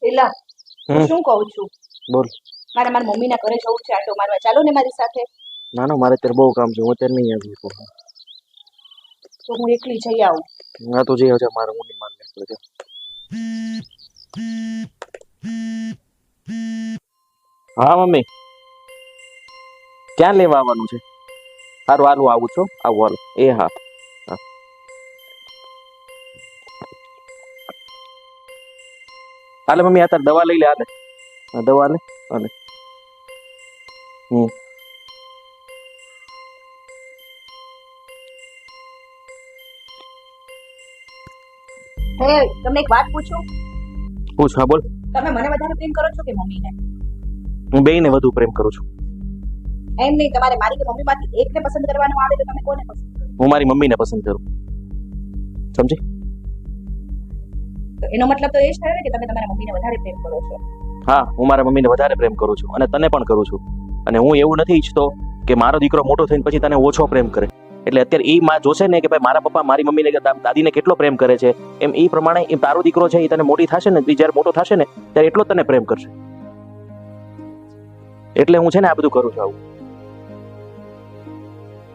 એલા હું શું કહું છું, બોલ. મારે મારી મમ્મીના ઘરે જવું છે, આટો મારવા ચાલો ને મારી સાથે. ના ના, મારે અત્યારે બહુ કામ છે, હું અત્યારે નહીં આવી શકું. તો હું એકલી જઈ આવું. ના તું જઈ આવજે, મારે હું નહીં માન છે. હા મમ્મી, ક્યાં લેવા આવવાનું છે? સારું હાલું આવું છું, આવું હાલું. એ હા હા. હાલે મમ્મી, અત્યારે દવા લઈ લે. હાલે દવા લે. હાલે. હે, તમને એક વાત પૂછું? પૂછ. હા બોલ. તમે મને વધારે પ્રેમ કરો છો કે મમ્મીને? હું બેયને વધુ પ્રેમ કરું છું. એમ નહીં, તમારે મારી કે મમ્મીમાંથી એકને પસંદ કરવાનું આવે તો તમે કોને પસંદ કરો? હું મારી મમ્મીને પસંદ કરું. સમજી? તો એનો મતલબ તો એ જ થયો ને કે તમે તમારા મમ્મીને વધારે પ્રેમ કરો છો. હા, હું મારા મમ્મીને વધારે પ્રેમ કરું છું અને તને પણ કરું છું. અને હું એવું નથી ઈચ્છતો કે મારો દીકરો મોટો થઈને પછી તને ઓછો પ્રેમ કરે. એટલે અત્યારે એ માં જોશે ને કે ભાઈ મારા પપ્પા મારી મમ્મીને કે દાદીને કેટલો પ્રેમ કરે છે, એમ એ પ્રમાણે એ તારો દીકરો છે એ તને મોટી થશે ને, જ્યારે મોટો થશે ને ત્યારે એટલો જ તને પ્રેમ કરશે. એટલે હું છે ને આ બધું કરું છું આવું.